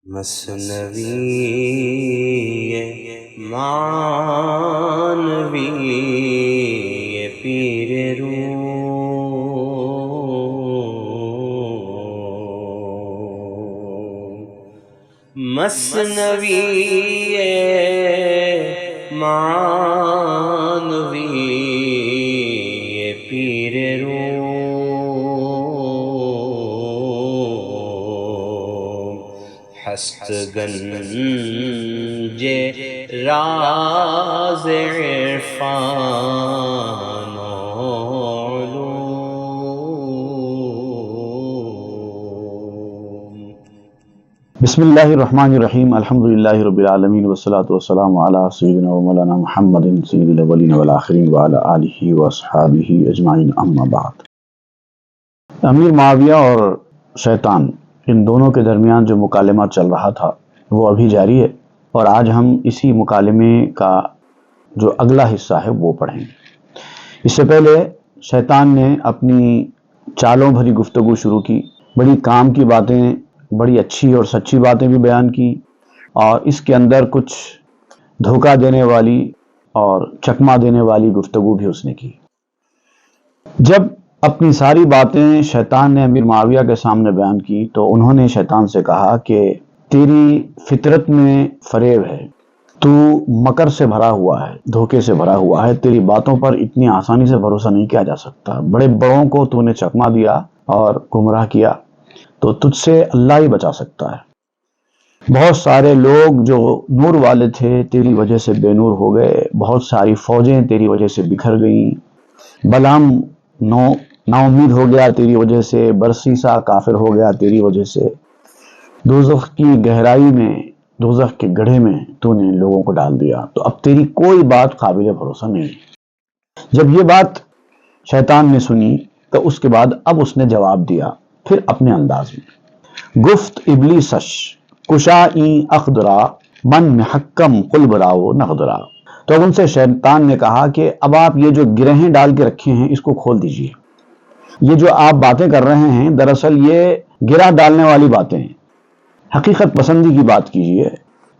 مثنوی معنوی پیر روم، مثنوی معنوی پیر روم، ہست گنج راز عرفان و علوم۔ بسم اللہ الرحمن الرحیم، الحمدللہ رب العالمین، والصلاة والسلام علی سیدنا و مولانا محمد سید الاولین والآخرین وعلی آلہ واصحابہ اجمعین، اما بعد۔ امیر معاویہ اور شیطان، ان دونوں کے درمیان جو مکالمہ چل رہا تھا وہ ابھی جاری ہے، اور آج ہم اسی مکالمے کا جو اگلا حصہ ہے وہ پڑھیں گے۔ اس سے پہلے شیطان نے اپنی چالوں بھری گفتگو شروع کی، بڑی کام کی باتیں، بڑی اچھی اور سچی باتیں بھی بیان کی، اور اس کے اندر کچھ دھوکہ دینے والی اور چکمہ دینے والی گفتگو بھی اس نے کی۔ جب اپنی ساری باتیں شیطان نے امیر معاویہ کے سامنے بیان کی تو انہوں نے شیطان سے کہا کہ تیری فطرت میں فریب ہے، تو مکر سے بھرا ہوا ہے، دھوکے سے بھرا ہوا ہے، تیری باتوں پر اتنی آسانی سے بھروسہ نہیں کیا جا سکتا، بڑے بڑوں کو تو نے چکمہ دیا اور گمراہ کیا، تو تجھ سے اللہ ہی بچا سکتا ہے۔ بہت سارے لوگ جو نور والے تھے تیری وجہ سے بے نور ہو گئے، بہت ساری فوجیں تیری وجہ سے بکھر گئیں، بلعام نا امید ہو گیا تیری وجہ سے، برسیسا کافر ہو گیا تیری وجہ سے، دوزخ کی گہرائی میں، دوزخ کے گڑھے میں تو نے لوگوں کو ڈال دیا، تو اب تیری کوئی بات قابل بھروسہ نہیں ہے۔ جب یہ بات شیطان نے سنی تو اس کے بعد اب اس نے جواب دیا، پھر اپنے انداز میں، گفت ابلیسش کشائی اخدرا من محکم قلب راو نخدرا۔ تو اب ان سے شیطان نے کہا کہ اب آپ یہ جو گرہیں ڈال کے رکھے ہیں اس کو کھول دیجئے، یہ جو آپ باتیں کر رہے ہیں دراصل یہ گرہ ڈالنے والی باتیں ہیں، حقیقت پسندی کی بات کیجئے۔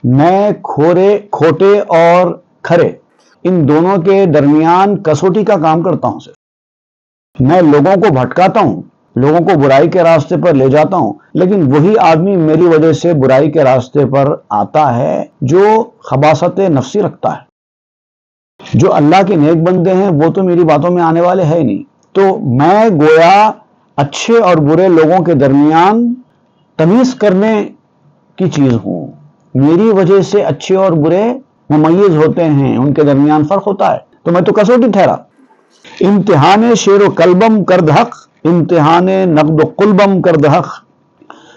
میں کھوٹے اور کھرے ان دونوں کے درمیان کسوٹی کا کام کرتا ہوں، صرف میں لوگوں کو بھٹکاتا ہوں، لوگوں کو برائی کے راستے پر لے جاتا ہوں، لیکن وہی آدمی میری وجہ سے برائی کے راستے پر آتا ہے جو خباثت نفسی رکھتا ہے۔ جو اللہ کے نیک بندے ہیں وہ تو میری باتوں میں آنے والے ہیں نہیں، تو میں گویا اچھے اور برے لوگوں کے درمیان تمیز کرنے کی چیز ہوں، میری وجہ سے اچھے اور برے ممیز ہوتے ہیں، ان کے درمیان فرق ہوتا ہے، تو میں تو کسوٹی ٹھہرا۔ امتحان شیر و قلبم کرد حق، امتحان نقد و قلبم کرد حق۔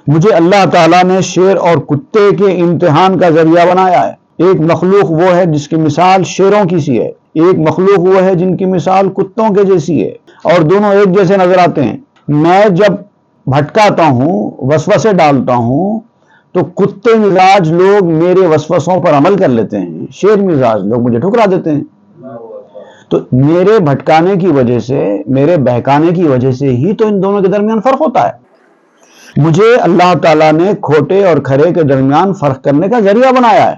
مجھے اللہ تعالیٰ نے شیر اور کتے کے امتحان کا ذریعہ بنایا ہے۔ ایک مخلوق وہ ہے جس کی مثال شیروں کی سی ہے، ایک مخلوق وہ ہے جن کی مثال کتوں کے جیسی ہے، اور دونوں ایک جیسے نظر آتے ہیں۔ میں جب بھٹکاتا ہوں، وسوسے ڈالتا ہوں، تو کتے مزاج لوگ میرے وسوسوں پر عمل کر لیتے ہیں، شیر مزاج لوگ مجھے ٹھکرا دیتے ہیں۔ تو میرے بھٹکانے کی وجہ سے، میرے بہکانے کی وجہ سے ہی تو ان دونوں کے درمیان فرق ہوتا ہے۔ مجھے اللہ تعالیٰ نے کھوٹے اور کھرے کے درمیان فرق کرنے کا ذریعہ بنایا ہے۔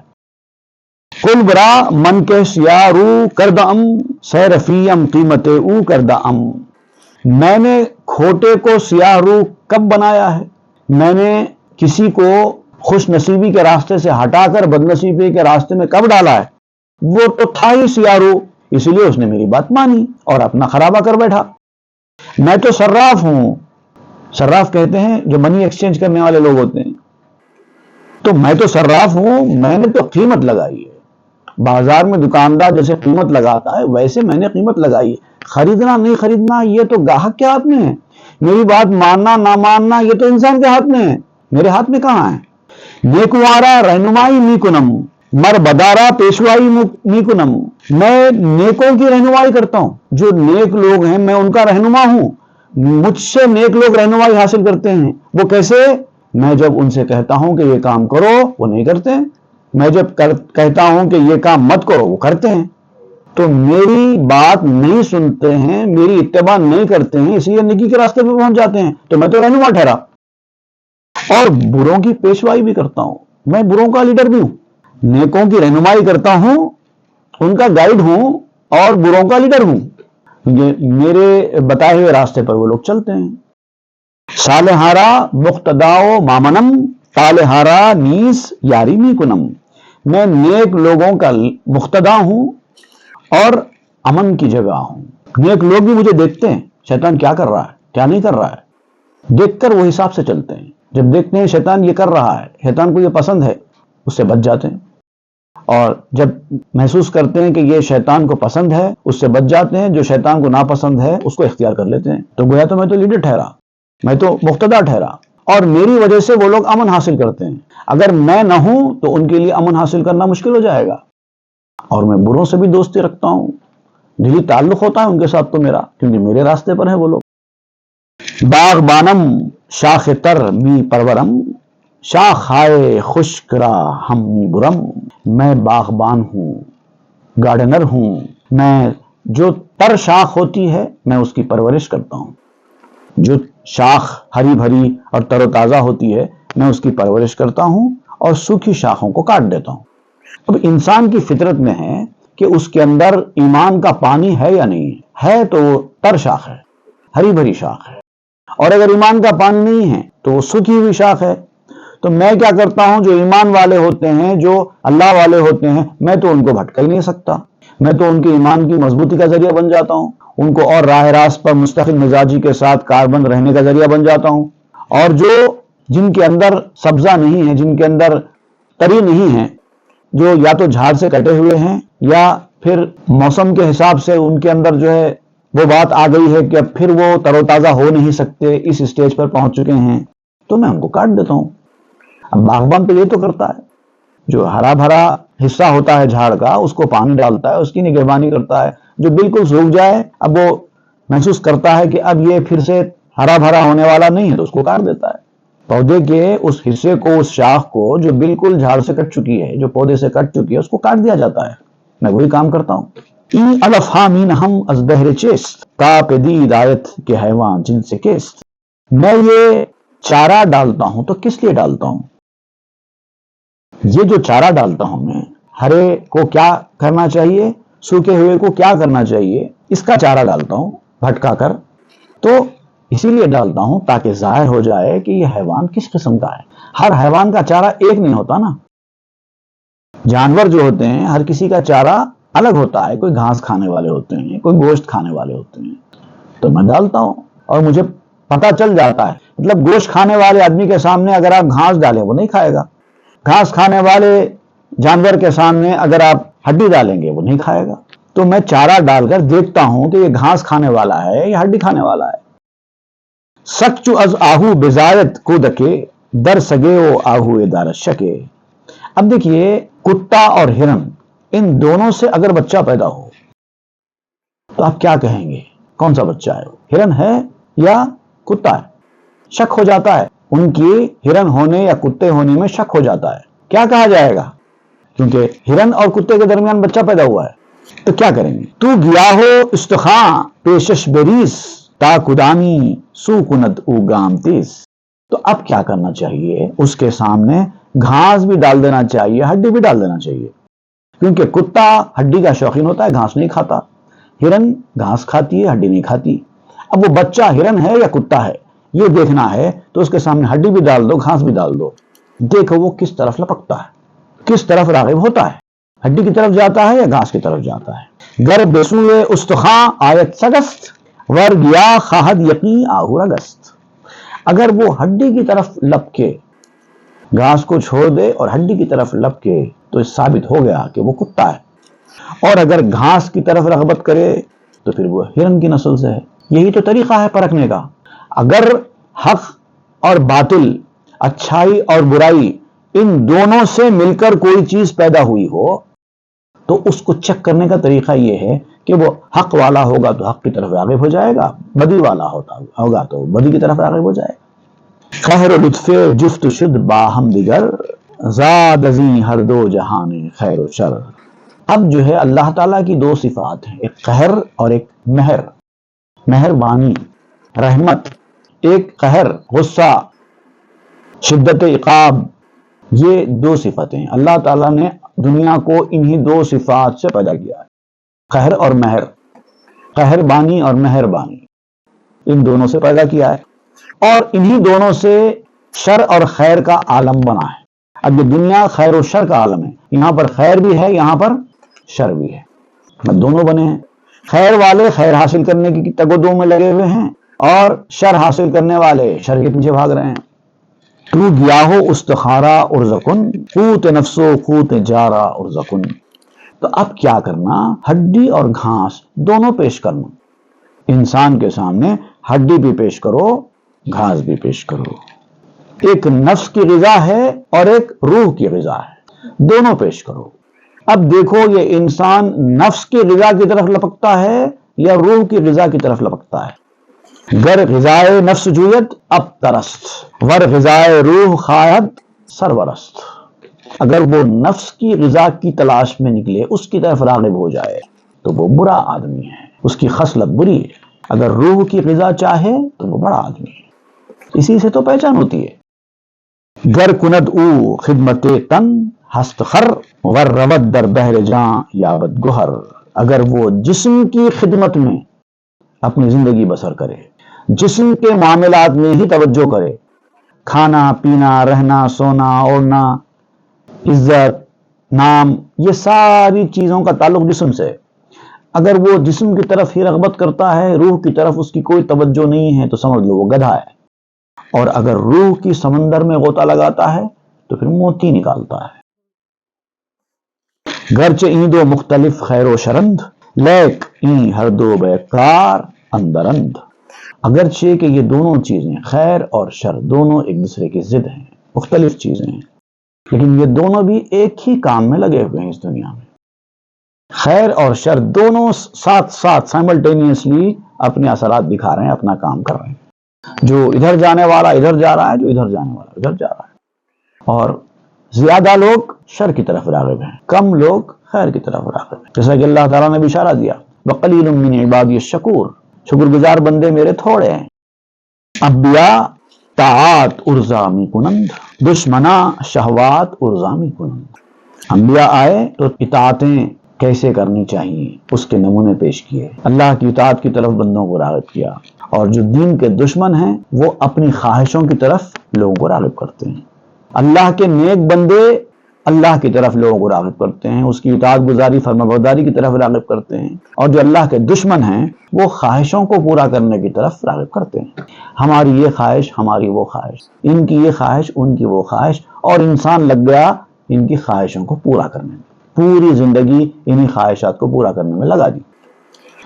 کل برا من کے سیاہ رو کردہ ام سیرفیم قیمت او کردہ ام۔ میں نے کھوٹے کو سیاہ رو کب بنایا ہے؟ میں نے کسی کو خوش نصیبی کے راستے سے ہٹا کر بد نصیبی کے راستے میں کب ڈالا ہے؟ وہ تو تھا ہی سیاہ رو، اس لیے اس نے میری بات مانی اور اپنا خرابہ کر بیٹھا۔ میں تو صراف ہوں، صراف کہتے ہیں جو منی ایکسچینج کرنے والے لوگ ہوتے ہیں، تو میں تو صراف ہوں، میں نے تو قیمت لگائی ہے، بازار میں دکاندار جیسے قیمت لگاتا ہے ویسے میں نے قیمت لگائی ہے۔ خریدنا نہیں خریدنا یہ تو گاہک کے ہاتھ میں ہے، میری بات ماننا نہ ماننا یہ تو انسان کے ہاتھ میں ہے، میرے ہاتھ میں کہاں ہے؟ نیکوارا رہنمائی نیکنم مر بدارا پیشوائی نیکنم۔ میں نیکوں کی رہنمائی کرتا ہوں، جو نیک لوگ ہیں میں ان کا رہنما ہوں، مجھ سے نیک لوگ رہنمائی حاصل کرتے ہیں۔ وہ کیسے؟ میں جب ان سے کہتا ہوں کہ یہ کام کرو وہ نہیں کرتے ہیں، میں جب کہتا ہوں کہ یہ کام مت کرو وہ کرتے ہیں۔ تو میری بات نہیں سنتے ہیں، میری اتباع نہیں کرتے ہیں، اس لیے نیکی کے راستے پہ پہنچ جاتے ہیں، تو میں تو رہنما ٹھہرا۔ اور بروں کی پیشوائی بھی کرتا ہوں، میں بروں کا لیڈر بھی ہوں، نیکوں کی رہنمائی کرتا ہوں، ان کا گائیڈ ہوں، اور بروں کا لیڈر ہوں، میرے بتائے ہوئے راستے پر وہ لوگ چلتے ہیں۔ صالحارا مقتداؤ مامنم، صالحارا نیس یاری می کنم، میں نیک لوگوں کا مقتدا ہوں اور امن کی جگہ ہوں۔ نیک لوگ بھی مجھے دیکھتے ہیں شیطان کیا کر رہا ہے کیا نہیں کر رہا ہے، دیکھ کر وہ حساب سے چلتے ہیں۔ جب دیکھتے ہیں شیطان یہ کر رہا ہے، شیطان کو یہ پسند ہے، اس سے بچ جاتے ہیں، اور جب محسوس کرتے ہیں کہ یہ شیطان کو پسند ہے اس سے بچ جاتے ہیں، جو شیطان کو ناپسند ہے اس کو اختیار کر لیتے ہیں۔ تو گویا تو میں تو لیڈر ٹھہرا، میں تو مقتدا ٹھہرا، اور میری وجہ سے وہ لوگ امن حاصل کرتے ہیں۔ اگر میں نہ ہوں تو ان کے لیے امن حاصل کرنا مشکل ہو جائے گا۔ اور میں بروں سے بھی دوستی رکھتا ہوں، دلی تعلق ہوتا ہے ان کے ساتھ تو میرا، کیونکہ میرے راستے پر ہیں وہ لوگ۔ باغبانم شاخ تر می پرورم، شاخ ہائے خشک را ہم می برم، میں باغبان ہوں، گارڈنر ہوں، میں جو تر شاخ ہوتی ہے میں اس کی پرورش کرتا ہوں، جو شاخ ہری بھری اور تر و تازہ ہوتی ہے میں اس کی پرورش کرتا ہوں اور سوکھی شاخوں کو کاٹ دیتا ہوں۔ اب انسان کی فطرت میں ہے کہ اس کے اندر ایمان کا پانی ہے یا نہیں ہے، تو وہ تر شاخ ہے، ہری بھری شاخ ہے، اور اگر ایمان کا پانی نہیں ہے تو وہ سوکھی ہوئی شاخ ہے۔ تو میں کیا کرتا ہوں، جو ایمان والے ہوتے ہیں، جو اللہ والے ہوتے ہیں، میں تو ان کو بھٹکا ہی نہیں سکتا، میں تو ان کے ایمان کی مضبوطی کا ذریعہ بن جاتا ہوں، ان کو اور راہ راست پر مستقل مزاجی کے ساتھ کاربند رہنے کا ذریعہ بن جاتا ہوں۔ اور جن کے اندر سبزہ نہیں ہے، جن کے اندر تری نہیں ہے، جو یا تو جھاڑ سے کٹے ہوئے ہیں یا پھر موسم کے حساب سے ان کے اندر جو ہے وہ بات آ گئی ہے کہ اب پھر وہ تر و تازہ ہو نہیں سکتے، اس اسٹیج پر پہنچ چکے ہیں، تو میں ان کو کاٹ دیتا ہوں۔ اب باغبان تو یہ تو کرتا ہے، جو ہرا بھرا حصہ ہوتا ہے جھاڑ کا اس کو پانی ڈالتا ہے، اس کی نگہبانی کرتا ہے۔ جو بالکل سوکھ جائے، اب وہ محسوس کرتا ہے کہ اب یہ پھر سے ہرا بھرا ہونے والا نہیں ہے، تو اس کو کاٹ دیتا ہے۔ پودے کے اس حصے کو، اس شاخ کو جو بالکل جھاڑ سے کٹ چکی ہے، جو پودے سے کٹ چکی ہے، اس کو کاٹ دیا جاتا ہے۔ میں وہی کام کرتا ہوں۔ ای الفامین ہم از بہر چیست، تا پدید آیت کے حیوان جن سے کیست، میں یہ چارہ ڈالتا ہوں تو کس لیے ڈالتا ہوں؟ یہ جو چارہ ڈالتا ہوں میں، ہرے کو کیا کرنا چاہیے، سوکھے ہوئے کو کیا کرنا چاہیے، اس کا چارہ ڈالتا ہوں بھٹکا کر، تو اسی لیے ڈالتا ہوں تاکہ ظاہر ہو جائے کہ یہ حیوان کس قسم کا ہے۔ ہر حیوان کا چارہ ایک نہیں ہوتا نا، جانور جو ہوتے ہیں ہر کسی کا چارہ الگ ہوتا ہے، کوئی گھاس کھانے والے ہوتے ہیں، کوئی گوشت کھانے والے ہوتے ہیں، تو میں ڈالتا ہوں اور مجھے پتہ چل جاتا ہے۔ مطلب گوشت کھانے والے آدمی کے سامنے اگر آپ گھاس ڈالیں وہ نہیں کھائے گا، گھاس کھانے والے جانور کے سامنے اگر آپ ہڈی ڈالیں گے وہ نہیں کھائے گا۔ تو میں چارہ ڈال کر دیکھتا ہوں کہ یہ گھاس کھانے والا ہے یا ہڈی کھانے والا ہے۔ سچو از آہو بزایت کو دکے، در سگے او آہو دارت شکے۔ اب دیکھیے، کتا اور ہرن، ان دونوں سے اگر بچہ پیدا ہو تو آپ کیا کہیں گے؟ کون سا بچہ ہے؟ ہرن ہے یا کتا ہے؟ شک ہو جاتا ہے، ان کی ہرن ہونے یا کتے ہونے میں شک ہو جاتا ہے۔ کیا کہا جائے گا؟ کیونکہ ہرن اور کتے کے درمیان بچہ پیدا ہوا ہے، تو کیا کریں گے؟ تو گیا ہو استخاں پیشش بریس، تا کدامی سو کند او گام تیز۔ تو اب کیا کرنا چاہیے؟ اس کے سامنے گھاس بھی ڈال دینا چاہیے، ہڈی بھی ڈال دینا چاہیے، کیونکہ کتا ہڈی کا شوقین ہوتا ہے، گھاس نہیں کھاتا، ہرن گھاس کھاتی ہے، ہڈی نہیں کھاتی۔ اب وہ بچہ ہرن ہے یا کتا ہے یہ دیکھنا ہے، تو اس کے سامنے ہڈی بھی ڈال دو، گھاس بھی ڈال دو، دیکھو وہ کس طرف لپکتا ہے، کس طرف راغب ہوتا ہے، ہڈی کی طرف جاتا ہے یا گھاس کی طرف جاتا ہے۔ گر بسوئے استخاں آیت سگست، ور گیا خواہد یقین آہو رگست۔ اگر وہ ہڈی کی طرف لپکے، گھاس کو چھوڑ دے اور ہڈی کی طرف لپکے، تو اس ثابت ہو گیا کہ وہ کتا ہے، اور اگر گھاس کی طرف رغبت کرے تو پھر وہ ہرن کی نسل سے ہے۔ یہی تو طریقہ ہے پرکھنے کا۔ اگر حق اور باطل، اچھائی اور برائی، ان دونوں سے مل کر کوئی چیز پیدا ہوئی ہو، تو اس کو چیک کرنے کا طریقہ یہ ہے کہ وہ حق والا ہوگا تو حق کی طرف راغب ہو جائے گا، بدی والا ہوگا تو بدی کی طرف راغب ہو جائے گا۔ خیر و لطف جفت شد باہم دیگر، زاد ازیں ہر دو جہان خیر و شر۔ اب جو ہے اللہ تعالیٰ کی دو صفات ہیں، ایک قہر اور ایک مہر، مہربانی، رحمت۔ ایک قہر، غصہ، شدت عقاب، یہ دو صفتیں ہیں۔ اللہ تعالیٰ نے دنیا کو انہی دو صفات سے پیدا کیا ہے، قہر اور مہر، قہر بانی اور مہر بانی، ان دونوں سے پیدا کیا ہے، اور انہی دونوں سے شر اور خیر کا عالم بنا ہے۔ اب یہ دنیا خیر و شر کا عالم ہے، یہاں پر خیر بھی ہے، یہاں پر شر بھی ہے، دونوں بنے ہیں۔ خیر والے خیر حاصل کرنے کی تگ و دو میں لگے ہوئے ہیں، اور شر حاصل کرنے والے شر کے پیچھے بھاگ رہے ہیں۔ تو گیاہو استخارا ارزکن، قوت نفسو قوت جارا ارزکن۔ تو اب کیا کرنا؟ ہڈی اور گھاس دونوں پیش کرنا۔ انسان کے سامنے ہڈی بھی پیش کرو، گھاس بھی پیش کرو۔ ایک نفس کی غذا ہے اور ایک روح کی غذا ہے، دونوں پیش کرو۔ اب دیکھو یہ انسان نفس کی غذا کی طرف لپکتا ہے یا روح کی غذا کی طرف لپکتا ہے؟ گر غذائے نفس جویت اب ترست، ور غذائے روح خواہد سرورست۔ اگر وہ نفس کی غذا کی تلاش میں نکلے، اس کی طرف راغب ہو جائے تو وہ برا آدمی ہے، اس کی خصلت بری ہے۔ اگر روح کی غذا چاہے تو وہ بڑا آدمی ہے۔ اسی سے تو پہچان ہوتی ہے۔ گر کند او خدمت تن ہست خر، ور رود در بحر جاں یابد گہر۔ اگر وہ جسم کی خدمت میں اپنی زندگی بسر کرے، جسم کے معاملات میں ہی توجہ کرے، کھانا پینا، رہنا سونا، اوڑھنا، عزت، نام، یہ ساری چیزوں کا تعلق جسم سے۔ اگر وہ جسم کی طرف ہی رغبت کرتا ہے، روح کی طرف اس کی کوئی توجہ نہیں ہے، تو سمجھ لو وہ گدھا ہے۔ اور اگر روح کی سمندر میں غوطہ لگاتا ہے تو پھر موتی نکالتا ہے۔ گرچہ این دو مختلف خیر و شرند، لیک این ہر دو بیکار اندرند۔ اگرچہ کہ یہ دونوں چیزیں خیر اور شر دونوں ایک دوسرے کی ضد ہیں، مختلف چیزیں ہیں، لیکن یہ دونوں بھی ایک ہی کام میں لگے ہوئے ہیں اس دنیا میں۔ خیر اور شر دونوں ساتھ ساتھ سائملٹینیسلی اپنے اثرات دکھا رہے ہیں، اپنا کام کر رہے ہیں۔ جو ادھر جانے والا ادھر جا رہا ہے، جو ادھر جانے والا ادھر جا رہا ہے، اور زیادہ لوگ شر کی طرف راغب ہیں، کم لوگ خیر کی طرف راغب ہیں، جیسا کہ اللہ تعالیٰ نے بھی اشارہ دیا، وَقَلِيلٌ مِّنْ عِبَادِيَ الشَّكُورُ، شکر گزار بندے میرے تھوڑے ہیں۔ انبیاء طاعات ارزامی کنند، دشمنا شہوات ارزامی کنند۔ انبیاء آئے تو اطاعتیں کیسے کرنی چاہیے اس کے نمونے پیش کیے، اللہ کی اطاعت کی طرف بندوں کو راغب کیا، اور جو دین کے دشمن ہیں وہ اپنی خواہشوں کی طرف لوگوں کو راغب کرتے ہیں۔ اللہ کے نیک بندے اللہ کی طرف لوگوں کو راغب کرتے ہیں، اس کی اطاعت گزاری فرما برداری کی طرف راغب کرتے ہیں، اور جو اللہ کے دشمن ہیں وہ خواہشوں کو پورا کرنے کی طرف راغب کرتے ہیں۔ ہماری یہ خواہش، ہماری وہ خواہش، ان کی یہ خواہش، ان کی وہ خواہش، اور انسان لگ گیا ان کی خواہشوں کو پورا کرنے میں، پوری زندگی انہی خواہشات کو پورا کرنے میں لگا دی۔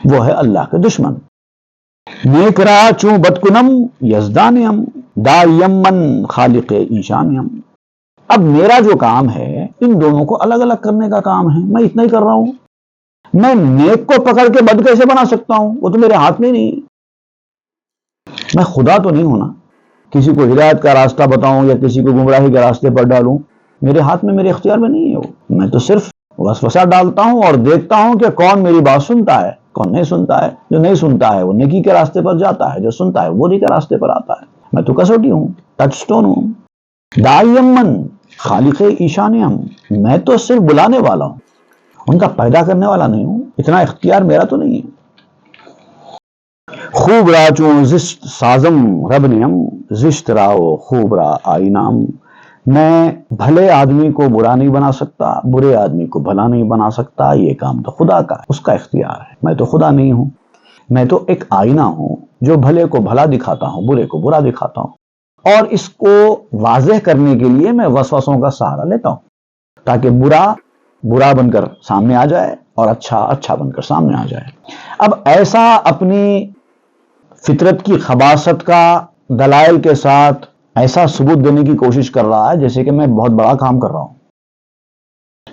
وہ ہے اللہ کے دشمن۔ نیک راہ چوں بد کنم یزدانیم، دائیم من خالق ایشانیم۔ اب میرا جو کام ہے ان دونوں کو الگ الگ کرنے کا کام ہے، میں اتنا ہی کر رہا ہوں۔ میں نیک کو پکڑ کے بد کیسے بنا سکتا ہوں؟ وہ تو میرے ہاتھ میں نہیں ہے۔ میں خدا تو نہیں ہوں نا، کسی کو ہدایت کا راستہ بتاؤں یا کسی کو گمراہی کے راستے پر ڈالوں، میرے ہاتھ میں، میرے اختیار میں نہیں ہے وہ۔ میں تو صرف وسوسہ ڈالتا ہوں اور دیکھتا ہوں کہ کون میری بات سنتا ہے، کون نہیں سنتا ہے۔ جو نہیں سنتا ہے وہ نیکی کے راستے پر جاتا ہے، جو سنتا ہے وہ نیکی کے راستے پر آتا ہے۔ میں تو کسوٹی ہوں، ٹچ سٹون ہوں۔ دائیم من خالق ایشانیم، میں تو صرف بلانے والا ہوں، ان کا پیدا کرنے والا نہیں ہوں، اتنا اختیار میرا تو نہیں ہے۔ خوب را چون زشت سازم رب نیم، زشت راو خوب را آئینام۔ میں بھلے آدمی کو برا نہیں بنا سکتا، برے آدمی کو بھلا نہیں بنا سکتا، یہ کام تو خدا کا ہے، اس کا اختیار ہے۔ میں تو خدا نہیں ہوں، میں تو ایک آئینہ ہوں جو بھلے کو بھلا دکھاتا ہوں، برے کو برا دکھاتا ہوں، اور اس کو واضح کرنے کے لیے میں وسوسوں کا سہارا لیتا ہوں تاکہ برا برا بن کر سامنے آ جائے اور اچھا اچھا بن کر سامنے آ جائے۔ اب ایسا اپنی فطرت کی خباثت کا دلائل کے ساتھ ایسا ثبوت دینے کی کوشش کر رہا ہے جیسے کہ میں بہت بڑا کام کر رہا ہوں۔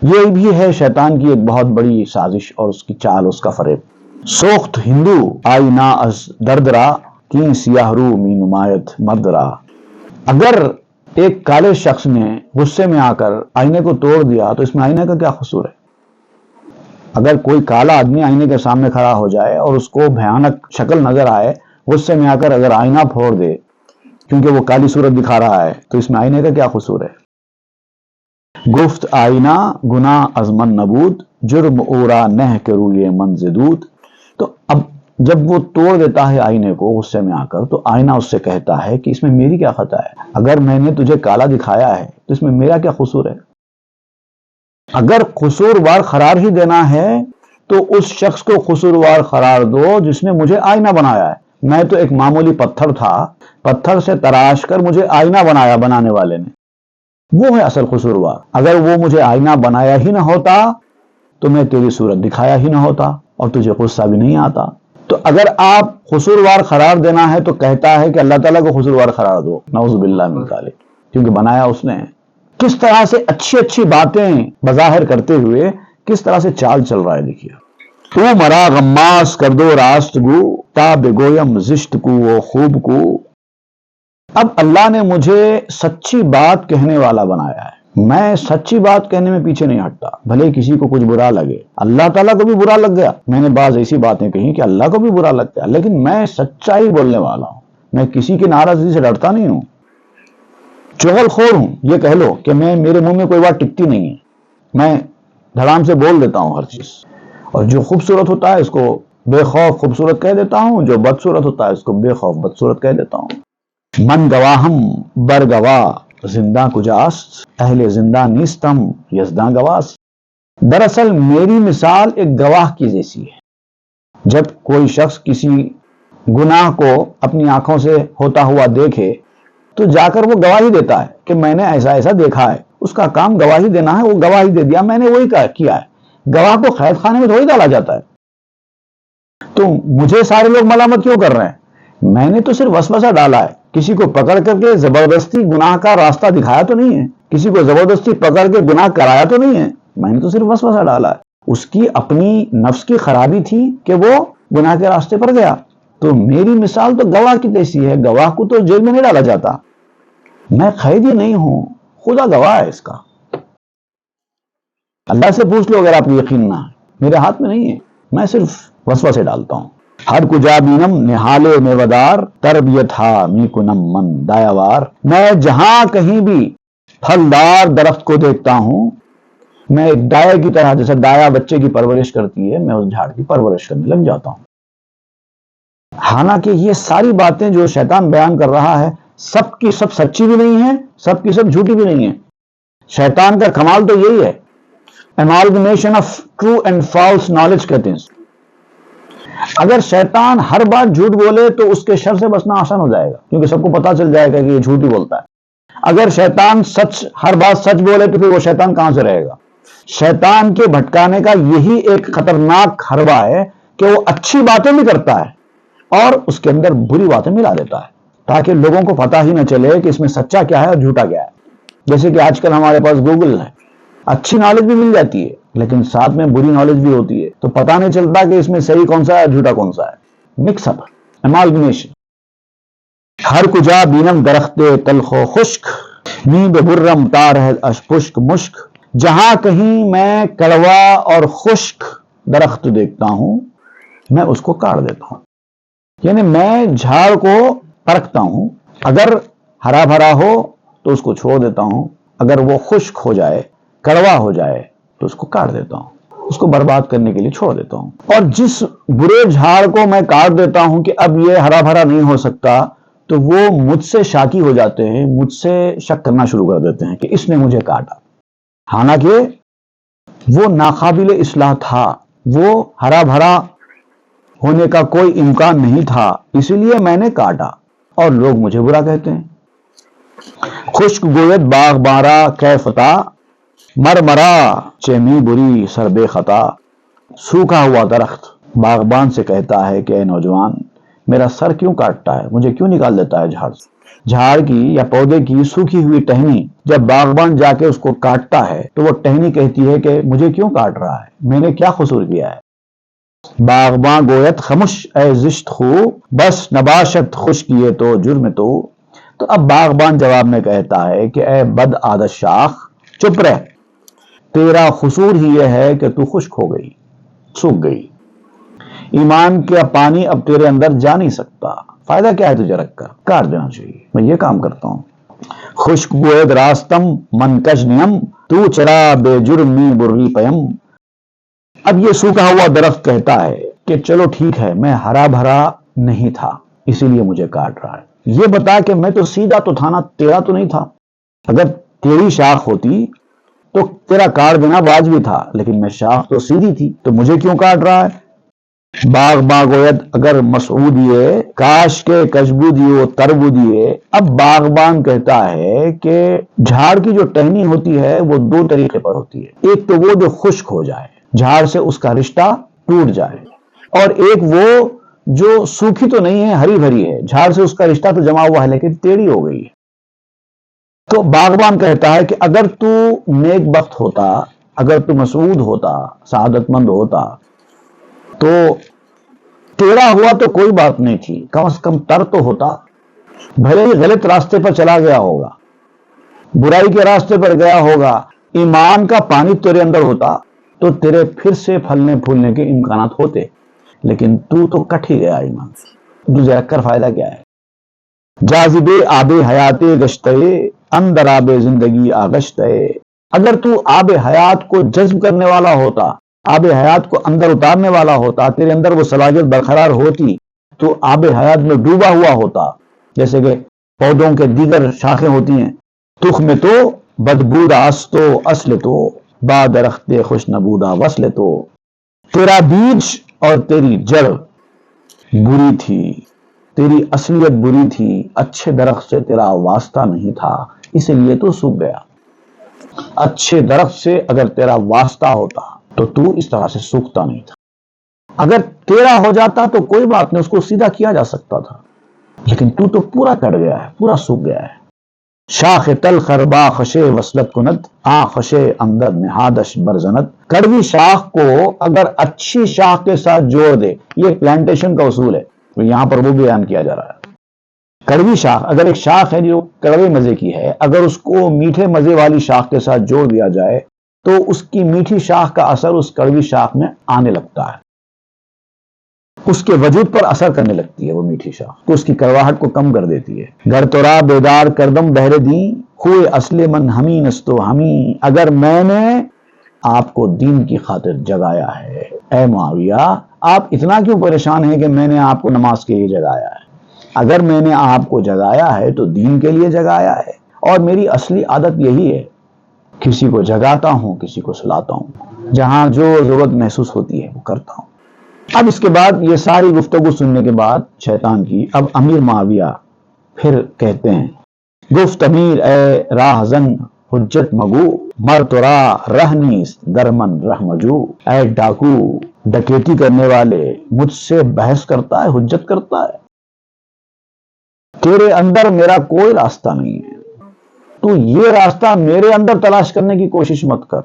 یہ بھی ہے شیطان کی ایک بہت بڑی سازش اور اس کی چال، اس کا فریب۔ سوخت ہندو آئینہ از درد را، کی سیاہ رو می نمایت مرد را۔ اگر ایک کالے شخص نے غصے میں آ کر آئینے کو توڑ دیا تو اس میں آئینے کا کیا قصور ہے؟ اگر کوئی کالا آدمی آئینے کے سامنے کھڑا ہو جائے اور اس کو بھیانک شکل نظر آئے، غصے میں آ کر اگر آئینہ پھوڑ دے کیونکہ وہ کالی صورت دکھا رہا ہے، تو اس میں آئینے کا کیا قصور ہے؟ گفت آئینہ گناہ از من نبود، جرم اورا نہ کرو یہ منزدود. تو اب جب وہ توڑ دیتا ہے آئینے کو غصے میں آ کر، تو آئینہ اس سے کہتا ہے کہ اس میں میری کیا خطا ہے؟ اگر میں نے تجھے کالا دکھایا ہے تو اس میں میرا کیا قصور ہے؟ اگر قصوروار قرار ہی دینا ہے تو اس شخص کو قصوروار قرار دو جس نے مجھے آئینہ بنایا ہے. میں تو ایک معمولی پتھر تھا، پتھر سے تراش کر مجھے آئینہ بنایا بنانے والے نے، وہ ہے اصل قصوروار. اگر وہ مجھے آئینہ بنایا ہی نہ ہوتا تو میں تیری صورت دکھایا ہی نہ ہوتا اور تجھے غصہ بھی نہیں آتا. تو اگر آپ قصوروار قرار دینا ہے تو کہتا ہے کہ اللہ تعالیٰ کو قصوروار قرار دو، نعوذ باللہ من ذالک، کیونکہ بنایا اس نے. کس طرح سے اچھی اچھی باتیں بظاہر کرتے ہوئے کس طرح سے چال چل رہا ہے، دیکھیے. تو مرا غماس کر دو راست گو، تا بگویم زشت کو و خوب کو. اب اللہ نے مجھے سچی بات کہنے والا بنایا ہے. میں سچی بات کہنے میں پیچھے نہیں ہٹتا، بھلے کسی کو کچھ برا لگے. اللہ تعالیٰ کو بھی برا لگ گیا، میں نے بعض ایسی باتیں کہیں کہ اللہ کو بھی برا لگ گیا، لیکن میں سچائی بولنے والا ہوں. میں کسی کی ناراضگی سے ڈرتا نہیں ہوں. چغل خور ہوں، یہ کہہ لو کہ میرے منہ میں کوئی بات ٹکتی نہیں ہے، میں دھڑام سے بول دیتا ہوں ہر چیز. اور جو خوبصورت ہوتا ہے اس کو بے خوف خوبصورت کہہ دیتا ہوں، جو بدصورت ہوتا ہے اس کو بے خوف بدصورت کہہ دیتا ہوں. من گواہم بر گواہ زندہ کجاست، اہل زندہ نیستم یزداں گواست. دراصل میری مثال ایک گواہ کی جیسی ہے. جب کوئی شخص کسی گناہ کو اپنی آنکھوں سے ہوتا ہوا دیکھے تو جا کر وہ گواہی دیتا ہے کہ میں نے ایسا ایسا دیکھا ہے. اس کا کام گواہی دینا ہے، وہ گواہی دے دیا، میں نے وہی کیا ہے. گواہ کو قید خانے میں تھوڑی ڈالا جاتا ہے. تو مجھے سارے لوگ ملامت کیوں کر رہے ہیں؟ میں نے تو صرف وسوسہ ڈالا ہے. کسی کو پکڑ کر کے زبردستی گناہ کا راستہ دکھایا تو نہیں ہے، کسی کو زبردستی پکڑ کے گناہ کرایا تو نہیں ہے. میں نے تو صرف وسوسہ ڈالا ہے. اس کی اپنی نفس کی خرابی تھی کہ وہ گناہ کے راستے پر گیا. تو میری مثال تو گواہ کی جیسی ہے. گواہ کو تو جیل میں نہیں ڈالا جاتا. میں قیدی نہیں ہوں، خدا گواہ ہے اس کا. اللہ سے پوچھ لو اگر آپ کو یقین نہ ہے، میرے ہاتھ میں نہیں ہے، میں صرف وسوسے ڈالتا ہوں. ہر کجا بینم نہالے میوادار، تربیت ہا می کنم من دایاوار. میں جہاں کہیں بھی پھلدار درخت کو دیکھتا ہوں، میں ایک دایا کی طرح، جیسے دایا بچے کی پرورش کرتی ہے، میں اس جھاڑ کی پرورش کرنے لگ جاتا ہوں. حالانکہ یہ ساری باتیں جو شیطان بیان کر رہا ہے سب کی سب سچی بھی نہیں ہے، سب کی سب جھوٹی بھی نہیں ہے. شیطان کا کمال تو یہی ہے، amalgamation of true and false knowledge کہتے ہیں. اگر شیطان ہر بات جھوٹ بولے تو اس کے شر سے بچنا آسان ہو جائے گا، کیونکہ سب کو پتا چل جائے گا کہ یہ جھوٹ ہی بولتا ہے. اگر شیطان ہر بات سچ بولے تو پھر وہ شیطان کہاں سے رہے گا؟ شیطان کے بھٹکانے کا یہی ایک خطرناک حربہ ہے کہ وہ اچھی باتیں بھی کرتا ہے اور اس کے اندر بری باتیں ملا دیتا ہے، تاکہ لوگوں کو پتا ہی نہ چلے کہ اس میں سچا کیا ہے اور جھوٹا کیا ہے. جیسے کہ آج کل ہمارے پاس گوگل ہے، اچھی نالج بھی مل جاتی ہے لیکن ساتھ میں بری نالج بھی ہوتی ہے، تو پتہ نہیں چلتا کہ اس میں صحیح کون سا ہے جھوٹا کون سا ہے. Mix up, امالگمیشن. ہر کجا بینم درخت تلخ و خشک، می ببرم تار اشپشک مشک. جہاں کہیں میں کڑوا اور خشک درخت دیکھتا ہوں میں اس کو کاٹ دیتا ہوں. یعنی میں جھاڑ کو پرکھتا ہوں، اگر ہرا بھرا ہو تو اس کو چھوڑ دیتا ہوں، اگر وہ خشک ہو جائے کڑوا ہو جائے تو اس کو کاٹ دیتا ہوں، اس کو برباد کرنے کے لیے چھوڑ دیتا ہوں. اور جس برے جھاڑ کو میں کاٹ دیتا ہوں کہ اب یہ ہرا بھرا نہیں ہو سکتا تو وہ مجھ سے شاکی ہو جاتے ہیں، مجھ سے شک کرنا شروع کر دیتے ہیں کہ اس نے مجھے کاٹا. حالانکہ وہ ناقابل اصلاح تھا، وہ ہرا بھرا ہونے کا کوئی امکان نہیں تھا، اسی لیے میں نے کاٹا اور لوگ مجھے برا کہتے ہیں. خشک گویت باغ بارا کہ فتا، مر مرا چمی بری سر بے خطا. سوکھا ہوا درخت باغبان سے کہتا ہے کہ اے نوجوان، میرا سر کیوں کاٹتا ہے، مجھے کیوں نکال دیتا ہے جھاڑ سے. جھاڑ کی یا پودے کی سوکھی ہوئی ٹہنی جب باغبان جا کے اس کو کاٹتا ہے تو وہ ٹہنی کہتی ہے کہ مجھے کیوں کاٹ رہا ہے، میں نے کیا قصور کیا ہے. باغباں گویت خمش اے زشت خو، بس نباشت خوش کیے تو جرم تو. تو اب باغبان جواب میں کہتا ہے کہ اے بد عادت شاخ، چپ رہ، تیرا قصور ہی یہ ہے کہ تو خشک ہو گئی، سوکھ گئی. ایمان کا پانی اب تیرے اندر جا نہیں سکتا، فائدہ کیا ہے تجھے رکھ کر؟ کاٹ دینا چاہیے. میں یہ کام کرتا ہوں. خشک گوید راستم منکش نیم تو چرا بے جرمی بری پیم. اب یہ سوکھا ہوا درخت کہتا ہے کہ چلو ٹھیک ہے، میں ہرا بھرا نہیں تھا اسی لیے مجھے کاٹ رہا ہے. یہ بتا کہ میں تو سیدھا تو تھا نا، تیرا تو نہیں تھا. اگر تیری شاخ ہوتی تو تیرا کاٹ دینا واجب تھا، لیکن میں شاخ تو سیدھی تھی، تو مجھے کیوں کاٹ رہا ہے؟ باغ باغویت اگر مسعود یہ کاش کے کشبو دیو تربو دیے. اب باغبان کہتا ہے کہ جھاڑ کی جو ٹہنی ہوتی ہے وہ دو طریقے پر ہوتی ہے. ایک تو وہ جو خشک ہو جائے، جھاڑ سے اس کا رشتہ ٹوٹ جائے، اور ایک وہ جو سوکھی تو نہیں ہے، ہری بھری ہے، جھاڑ سے اس کا رشتہ تو جمع ہوا ہے لیکن ٹیڑھی ہو گئی ہے. تو باغبان کہتا ہے کہ اگر تو نیک بخت ہوتا، اگر تو مسعود ہوتا، سعادت مند ہوتا، تو ٹیڑھا ہوا تو کوئی بات نہیں تھی، کم از کم تر تو ہوتا. بھلے ہی غلط راستے پر چلا گیا ہوگا، برائی کے راستے پر گیا ہوگا، ایمان کا پانی تیرے اندر ہوتا تو تیرے پھر سے پھلنے پھولنے کے امکانات ہوتے. لیکن تو کٹ ہی گیا ایمان سے. تجھے رکھ کر فائدہ کیا ہے؟ جاذب آب حیات گشتے اندر آب زندگی آگشتے. اگر تو آب حیات کو جذب کرنے والا ہوتا، آب حیات کو اندر اتارنے والا ہوتا، تیرے اندر وہ صلاحیت برقرار ہوتی، تو آب حیات میں ڈوبا ہوا ہوتا. جیسے کہ پودوں کے دیگر شاخیں ہوتی ہیں، تخ میں تو بدبودا است و اصل تو با درخت خوش نبودا وصل تو. تیرا بیج اور تیری جڑ بری تھی، تیری اصلیت بری تھی، اچھے درخت سے تیرا واسطہ نہیں تھا، اس لیے تو سوکھ گیا. اچھے درخت سے اگر تیرا واسطہ ہوتا تو اس طرح سے سوکھتا نہیں تھا. اگر تیرا ہو جاتا تو کوئی بات نہیں، اس کو سیدھا کیا جا سکتا تھا، لیکن تو پورا کٹ گیا ہے، پورا سوکھ گیا ہے. شاخ تل خربا خشے وصلت کند آ خشے اندر نہادش برزنت. کڑوی شاخ کو اگر اچھی شاخ کے ساتھ جوڑ دے، یہ پلانٹیشن کا اصول ہے، یہاں پر وہ بیان کیا جا رہا ہے. کڑوی شاخ، اگر ایک شاخ ہے جو کڑوے مزے کی ہے، اگر اس کو میٹھے مزے والی شاخ کے ساتھ جوڑ دیا جائے تو اس کی میٹھی شاخ کا اثر اس کڑوی شاخ میں آنے لگتا ہے، اس کے وجود پر اثر کرنے لگتی ہے وہ میٹھی شاخ، تو اس کی کڑواہٹ کو کم کر دیتی ہے. گر تورا بیدار کردم بہرے دی خوئے اصل من ہمی نستو ہمی. اگر میں نے آپ کو دین کی خاطر جگایا ہے، اے معاویہ آپ اتنا کیوں پریشان ہیں کہ میں نے آپ کو نماز کے لیے جگایا ہے؟ اگر میں نے آپ کو جگایا ہے تو دین کے لیے جگایا ہے، اور میری اصلی عادت یہی ہے، کسی کو جگاتا ہوں، کسی کو سلاتا ہوں، جہاں جو ضرورت محسوس ہوتی ہے وہ کرتا ہوں. اب اس کے بعد یہ ساری گفتگو سننے کے بعد شیطان کی، اب امیر معاویہ پھر کہتے ہیں، گفت امیر اے راہزن حجت مگو مر تو رہ نیست درمن رہ مجو. اے ڈاکو، ڈکیتی کرنے والے، مجھ سے بحث کرتا ہے، حجت کرتا ہے، تیرے اندر میرا کوئی راستہ نہیں ہے، تو یہ راستہ میرے اندر تلاش کرنے کی کوشش مت کر.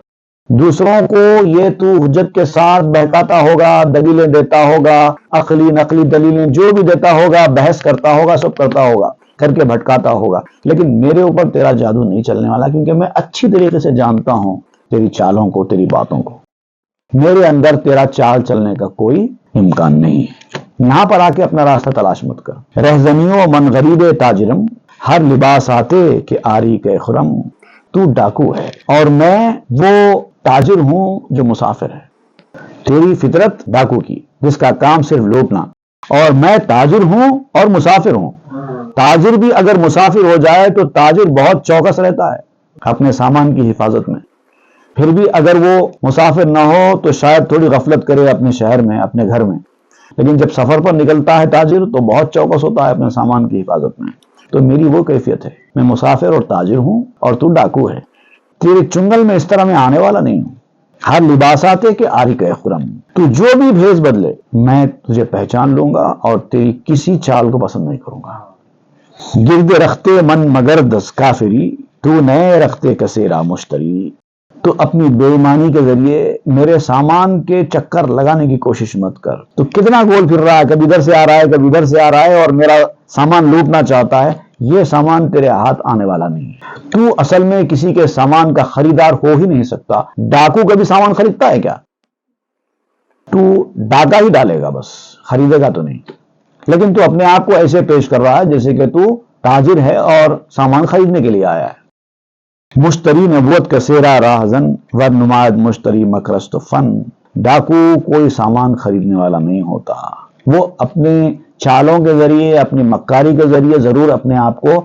دوسروں کو یہ تو حجت کے ساتھ بہکاتا ہوگا، دلیلیں دیتا ہوگا، عقلی نقلی دلیلیں جو بھی دیتا ہوگا، بحث کرتا ہوگا، سب کرتا ہوگا، کر کے بھٹکاتا ہوگا، لیکن میرے اوپر تیرا جادو نہیں چلنے والا، کیونکہ میں اچھی طریقے سے جانتا ہوں تیری چالوں کو، تیری باتوں کو. میرے اندر تیرا چال چلنے کا کوئی امکان نہیں ہے. یہاں پر آ کے اپنا راستہ تلاش مت کر. رہزنیوں من غریب تاجرم ہر لباس آتے کہ آری کے خرم. تو ڈاکو ہے اور میں وہ تاجر ہوں جو مسافر ہے. تیری فطرت ڈاکو کی جس کا کام صرف لوٹنا، اور میں تاجر ہوں اور مسافر ہوں. تاجر بھی اگر مسافر ہو جائے تو تاجر بہت چوکس رہتا ہے اپنے سامان کی حفاظت میں. پھر بھی اگر وہ مسافر نہ ہو تو شاید تھوڑی غفلت کرے اپنے شہر میں، اپنے گھر میں، لیکن جب سفر پر نکلتا ہے تاجر تو بہت چوکس ہوتا ہے اپنے سامان کی حفاظت میں. تو میری وہ کیفیت ہے، میں مسافر اور تاجر ہوں اور تو ڈاکو ہے. تیرے چنگل میں اس طرح میں آنے والا نہیں ہوں. ہر لباس آتے کہ آری کا خرم. تو جو بھی بھیس بدلے میں تجھے پہچان لوں گا اور تیری کسی چال کو پسند نہیں کروں گا. گرد رختے من مگر دس کافری تو نئے رختے کسیرا مشتری. تو اپنی بے ایمانی کے ذریعے میرے سامان کے چکر لگانے کی کوشش مت کر. تو کتنا گول پھر رہا ہے، کبھی ادھر سے آ رہا ہے، کبھی ادھر سے آ رہا ہے، اور میرا سامان لوٹنا چاہتا ہے. یہ سامان تیرے ہاتھ آنے والا نہیں ہے. تو اصل میں کسی کے سامان کا خریدار ہو ہی نہیں سکتا. ڈاکو کبھی سامان خریدتا ہے کیا؟ تو ڈاکہ ہی ڈالے گا، بس خریدے گا تو نہیں. لیکن تو اپنے آپ کو ایسے پیش کر رہا ہے جیسے کہ تو تاجر ہے اور سامان خریدنے کے لیے آیا ہے۔ مشتری نبوت کا سیرا راہزن ور نمائد مشتری مکرست فن، ڈاکو کوئی سامان خریدنے والا نہیں ہوتا، وہ اپنے چالوں کے ذریعے، اپنی مکاری کے ذریعے ضرور اپنے آپ کو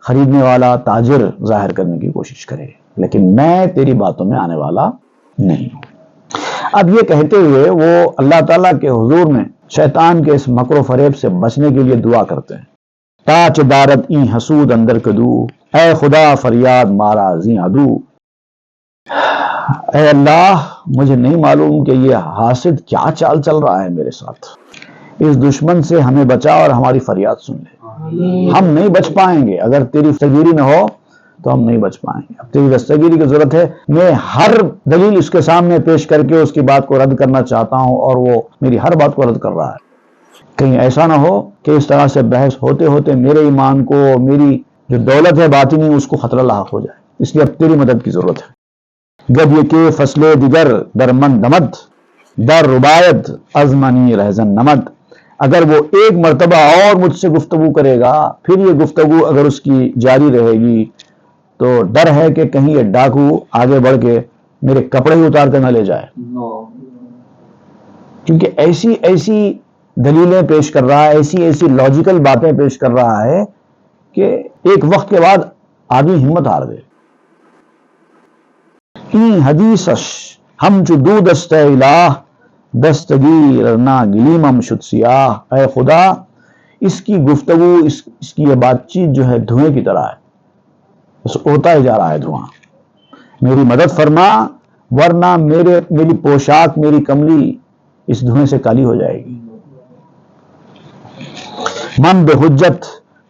خریدنے والا تاجر ظاہر کرنے کی کوشش کرے، لیکن میں تیری باتوں میں آنے والا نہیں ہوں۔ اب یہ کہتے ہوئے وہ اللہ تعالیٰ کے حضور میں شیطان کے اس مکر و فریب سے بچنے کے لیے دعا کرتے ہیں۔ تاچ دارت این حسود اندر کدو، اے خدا فریاد مارا زی عدو، اے اللہ مجھے نہیں معلوم کہ یہ حاسد کیا چال چل رہا ہے میرے ساتھ، اس دشمن سے ہمیں بچا اور ہماری فریاد سن لے۔ ہم نہیں بچ پائیں گے، اگر تیری دستگیری نہ ہو تو ہم نہیں بچ پائیں گے۔ اب تیری دستگیری کی ضرورت ہے، میں ہر دلیل اس کے سامنے پیش کر کے اس کی بات کو رد کرنا چاہتا ہوں اور وہ میری ہر بات کو رد کر رہا ہے۔ کہیں ایسا نہ ہو کہ اس طرح سے بحث ہوتے ہوتے میرے ایمان کو، میری جو دولت ہے باطنی، اس کو خطرہ لاحق ہو جائے، اس لیے اب تیری مدد کی ضرورت ہے۔ گب یہ کہ فصل دیگر در من دمد، در ربایت ازمنی رہزن نمد، اگر وہ ایک مرتبہ اور مجھ سے گفتگو کرے گا، پھر یہ گفتگو اگر اس کی جاری رہے گی تو ڈر ہے کہ کہیں یہ ڈاکو آگے بڑھ کے میرے کپڑے ہی اتار کر نہ لے جائے، کیونکہ ایسی ایسی دلیلیں پیش کر رہا ہے، ایسی ایسی لاجیکل باتیں پیش کر رہا ہے کہ ایک وقت کے بعد آدمی ہمت ہار گئے۔ این حدیثش ہمچو دو دست الہ، دستگیر نا گلیمم شد سیاہ، اے خدا اس کی گفتگو، اس کی یہ بات چیت جو ہے دھوئیں کی طرح ہے، بس ہوتا ہی جا رہا ہے دھواں۔ میری مدد فرما ورنہ میری پوشاک، میری کملی اس دھوئیں سے کالی ہو جائے گی۔ من بے حجت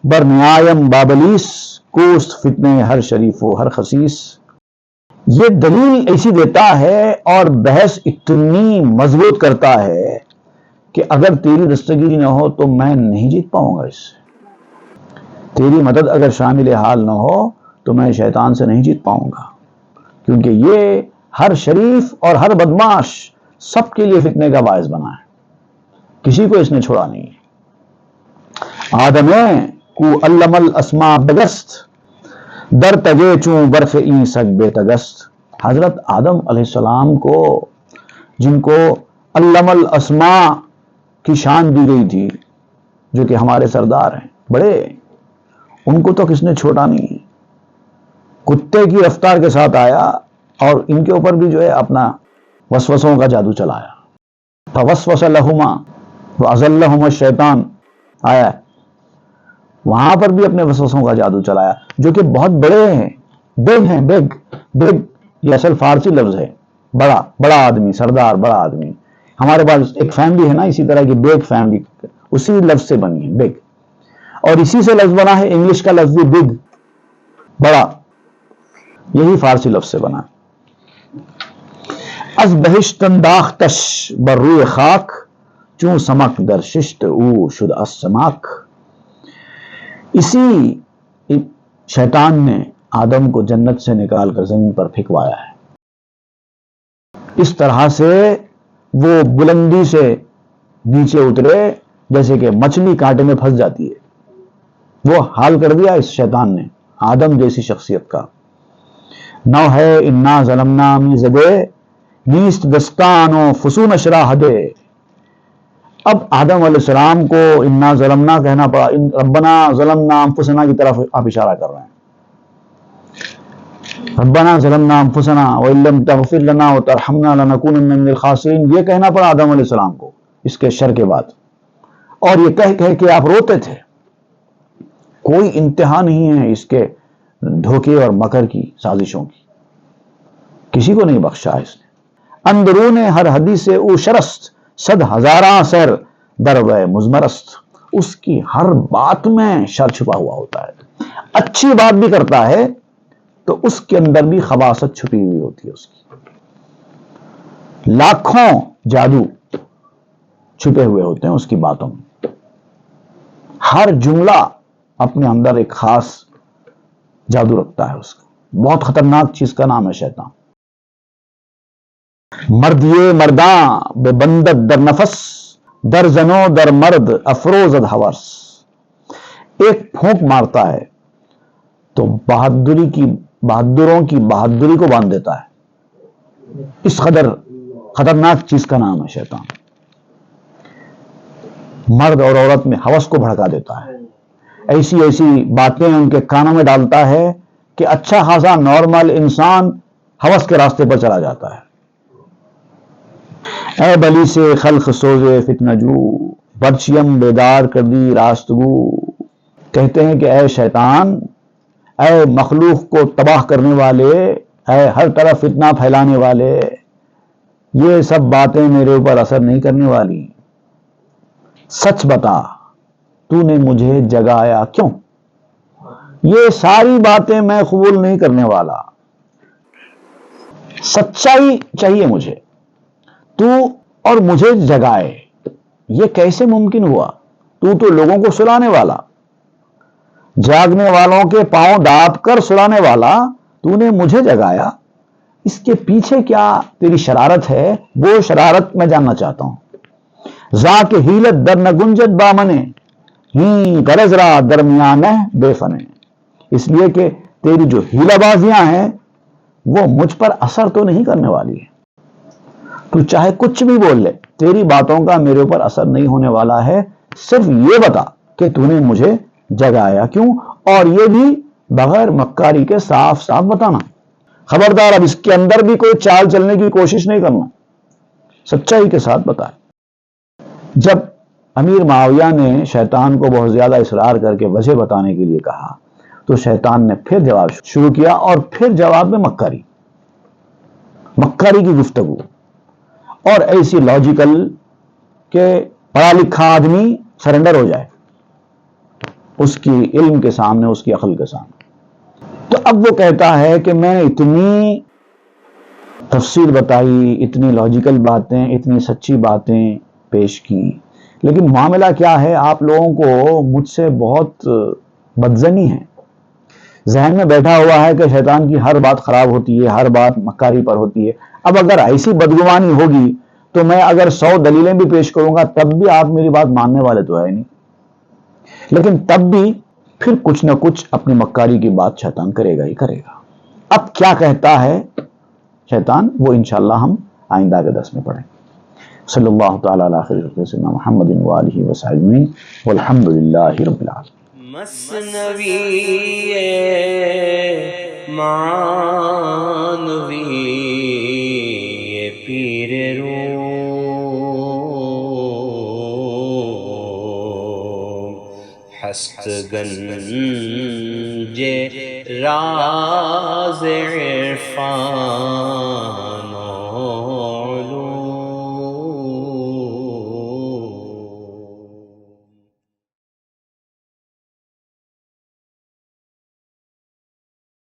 بر نیایم بابلیس، کوست فتنے ہر شریف و ہر خسیس، یہ دلیل ایسی دیتا ہے اور بحث اتنی مضبوط کرتا ہے کہ اگر تیری دستگیری نہ ہو تو میں نہیں جیت پاؤں گا اس سے، تیری مدد اگر شامل حال نہ ہو تو میں شیطان سے نہیں جیت پاؤں گا، کیونکہ یہ ہر شریف اور ہر بدماش سب کے لیے فتنے کا باعث بنا ہے، کسی کو اس نے چھوڑا نہیں ہے۔ آدم کو علم الاسماء بگست، در تگے چوں برف این سگ بے تگست، حضرت آدم علیہ السلام کو جن کو علم الاسماء کی شان دی گئی تھی، جو کہ ہمارے سردار ہیں بڑے، ان کو تو کس نے چھوڑا نہیں ہے، کتے کی رفتار کے ساتھ آیا اور ان کے اوپر بھی جو ہے اپنا وسوسوں کا جادو چلایا۔ فوسوس لہما وازلہما الشیطان آیا، وہاں پر بھی اپنے وسوسوں کا جادو چلایا، جو کہ بہت بڑے ہیں، بگ ہیں، بگ یہ اصل فارسی لفظ ہے، بڑا آدمی، سردار، بڑا آدمی۔ ہمارے پاس ایک فیملی ہے نا اسی طرح کی، بیگ فیملی، اسی لفظ سے بنی ہے بگ، اور اسی سے لفظ بنا ہے انگلش کا لفظ بھی بگ، بڑا، یہی فارسی لفظ سے بنا۔ از بہشت انداختش بر روی خاک، چون سمک در ششت او شد از سماک، اسی شیطان نے آدم کو جنت سے نکال کر زمین پر پھینکوایا ہے، اس طرح سے وہ بلندی سے نیچے اترے جیسے کہ مچھلی کانٹے میں پھنس جاتی ہے، وہ حال کر دیا اس شیطان نے آدم جیسی شخصیت کا۔ نو ہے انا ظلمنا می زدے، نیست دستان و فسون اشراح دے، اب آدم علیہ السلام کو انا ظلمنا کہنا پڑا، ربنا ظلمنا انفسنا کی طرف آپ اشارہ کر رہے ہیں، ربنا ظلمنا انفسنا وان لم تغفر لنا وترحمنا لنکونن من الخاسرین، یہ کہنا پڑا آدم علیہ السلام کو اس کے شر کے بعد، اور یہ کہہ کہ آپ روتے تھے۔ کوئی انتہا نہیں ہے اس کے دھوکے اور مکر کی، سازشوں کی، کسی کو نہیں بخشا اس نے۔ اندرون ہر حدیث سے او شرست، صد ہزاراں سر درو مزمرست، اس کی ہر بات میں شر چھپا ہوا ہوتا ہے، اچھی بات بھی کرتا ہے تو اس کے اندر بھی خباثت چھپی ہوئی ہوتی ہے اس کی، لاکھوں جادو چھپے ہوئے ہوتے ہیں اس کی باتوں میں، ہر جملہ اپنے اندر ایک خاص جادو رکھتا ہے اس کا، بہت خطرناک چیز کا نام ہے شیطان۔ مردیے مرداں بے بندت در نفس، در زنو در مرد افروزد حورس، ایک پھونک مارتا ہے تو بہادروں کی بہادری کو باندھ دیتا ہے. اس قدر خطرناک چیز کا نام ہے شیطان. مرد اور عورت میں ہوس کو بھڑکا دیتا ہے، ایسی ایسی باتیں ان کے کانوں میں ڈالتا ہے کہ اچھا خاصا نارمل انسان ہوس کے راستے پر چلا جاتا ہے. اے بلی سے خلق سوزے فتنہ جو، برچیم بیدار کر دی راستگو. کہتے ہیں کہ اے شیطان، اے مخلوق کو تباہ کرنے والے، اے ہر طرف فتنہ پھیلانے والے، یہ سب باتیں میرے اوپر اثر نہیں کرنے والی. سچ بتا تو نے مجھے جگایا کیوں؟ یہ ساری باتیں میں قبول نہیں کرنے والا. سچائی چاہیے مجھے، تو اور مجھے جگائے، یہ کیسے ممکن ہوا؟ تو لوگوں کو سلانے والا، جاگنے والوں کے پاؤں داب کر سلانے والا، تو نے مجھے جگایا. اس کے پیچھے کیا تیری شرارت ہے، وہ شرارت میں جاننا چاہتا ہوں. ذاک حیلت در نگنجد بامنے، ہی غرض را درمیانہ بے فنے. اس لیے کہ تیری جو ہیلہ بازیاں ہیں وہ مجھ پر اثر تو نہیں کرنے والی ہے. تو چاہے کچھ بھی بول لے، تیری باتوں کا میرے اوپر اثر نہیں ہونے والا ہے. صرف یہ بتا کہ تو نے مجھے جگایا کیوں، اور یہ بھی بغیر مکاری کے صاف صاف بتانا. خبردار اب اس کے اندر بھی کوئی چال چلنے کی کوشش نہیں کرنا، سچائی کے ساتھ بتا. جب امیر معاویہ نے شیطان کو بہت زیادہ اصرار کر کے وجہ بتانے کے لیے کہا تو شیطان نے پھر جواب شروع کیا، اور پھر جواب میں مکاری کی گفتگو، اور ایسی لاجیکل کہ پڑھا لکھا آدمی سرنڈر ہو جائے اس کی علم کے سامنے، اس کی عقل کے سامنے. تو اب وہ کہتا ہے کہ میں نے اتنی تفصیل بتائی، اتنی لاجیکل باتیں، اتنی سچی باتیں پیش کی، لیکن معاملہ کیا ہے، آپ لوگوں کو مجھ سے بہت بدظنی ہے. ذہن میں بیٹھا ہوا ہے کہ شیطان کی ہر بات خراب ہوتی ہے، ہر بات مکاری پر ہوتی ہے. اب اگر ایسی بدگمانی ہوگی تو میں اگر 100 دلیلیں بھی پیش کروں گا تب بھی آپ میری بات ماننے والے تو ہے نہیں. لیکن تب بھی پھر کچھ نہ کچھ اپنی مکاری کی بات شیطان کرے گا ہی کرے گا. اب کیا کہتا ہے شیطان وہ انشاءاللہ ہم آئندہ کے درس میں پڑھیں. صلی اللہ تعالی علی خیر سیدنا محمد وآلہ وصحبہ والحمد للہ رب العالمین. مثنوی معنوی پیر روم، ہست گنج راز عرفان